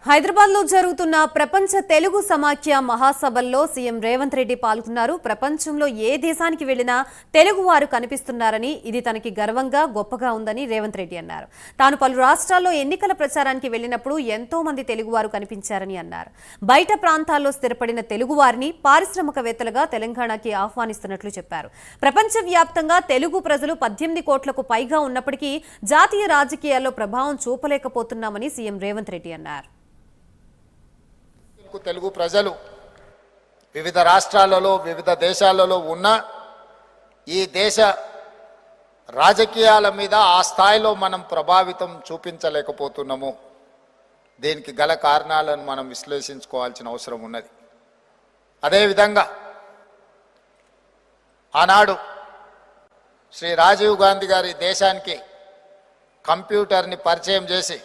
హైదరాబాద్లో జరుగుతున్న ప్రపంచ తెలుగు సమాఖ్య మహాసభల్లో సీఎం రేవంత్ రెడ్డి పాల్గొన్నారు. ప్రపంచంలో ఏ దేశానికి వెళ్లినా తెలుగువారు కనిపిస్తున్నారని, ఇది తనకి గర్వంగా గొప్పగా ఉందని రేవంత్ రెడ్డి అన్నారు. తాను పలు రాష్ట్రాల్లో ఎన్నికల ప్రచారానికి వెళ్లినప్పుడు ఎంతో మంది తెలుగువారు కనిపించారని అన్నారు. బయట ప్రాంతాల్లో స్థిరపడిన తెలుగువారిని పారిశ్రామికవేత్తలుగా తెలంగాణకి ఆహ్వానిస్తున్నట్లు చెప్పారు. ప్రపంచవ్యాప్తంగా తెలుగు ప్రజలు 18 కోట్లకు పైగా ఉన్నప్పటికీ జాతీయ రాజకీయాల్లో ప్రభావం చూపలేకపోతున్నామని సీఎం రేవంత్ రెడ్డి అన్నారు. తెలుగు ప్రజలు వివిధ రాష్ట్రాలలో వివిధ దేశాలలో ఉన్న ఈ దేశ రాజకీయాల మీద ఆ స్థాయిలో మనం ప్రభావితం చూపించలేకపోతున్నాము. దీనికి గల కారణాలను మనం విశ్లేషించుకోవాల్సిన అవసరం ఉన్నది. అదేవిధంగా ఆనాడు శ్రీ రాజీవ్ గాంధీ గారి దేశానికి కంప్యూటర్ని పరిచయం చేసి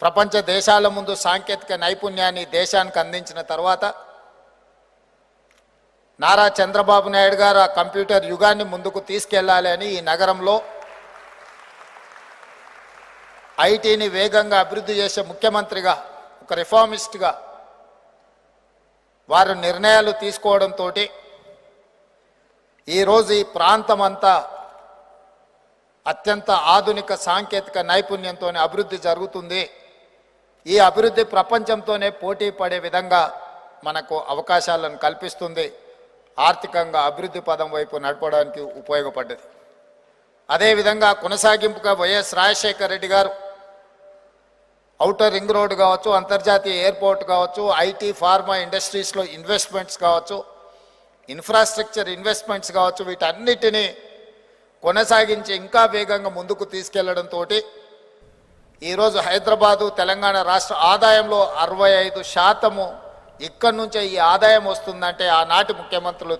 ప్రపంచ దేశాల ముందు సాంకేతిక నైపుణ్యాన్ని దేశానికి అందించిన తర్వాత నారా చంద్రబాబు నాయుడు గారు ఆ కంప్యూటర్ యుగాన్ని ముందుకు తీసుకెళ్లాలి అని ఈ నగరంలో ఐటీని వేగంగా అభివృద్ధి చేసే ముఖ్యమంత్రిగా, ఒక రిఫార్మిస్ట్గా వారు నిర్ణయాలు తీసుకోవడంతో ఈరోజు ఈ ప్రాంతం అంతా అత్యంత ఆధునిక సాంకేతిక నైపుణ్యంతో అభివృద్ధి జరుగుతుంది. ఈ అభివృద్ధి ప్రపంచంతోనే పోటీ పడే విధంగా మనకు అవకాశాలను కల్పిస్తుంది. ఆర్థికంగా అభివృద్ధి పదం వైపు నడపడానికి ఉపయోగపడ్డది. అదేవిధంగా కొనసాగింపుగా వైఎస్ రాజశేఖర రెడ్డి గారు ఔటర్ రింగ్ రోడ్ కావచ్చు, అంతర్జాతీయ ఎయిర్పోర్ట్ కావచ్చు, ఐటీ ఫార్మా ఇండస్ట్రీస్లో ఇన్వెస్ట్మెంట్స్ కావచ్చు, ఇన్ఫ్రాస్ట్రక్చర్ ఇన్వెస్ట్మెంట్స్ కావచ్చు, వీటన్నిటినీ కొనసాగించి ఇంకా వేగంగా ముందుకు తీసుకెళ్లడంతో ఈరోజు హైదరాబాదు తెలంగాణ రాష్ట్ర ఆదాయంలో 65% ఇక్కడి నుంచే ఈ ఆదాయం వస్తుందంటే ఆనాటి ముఖ్యమంత్రులు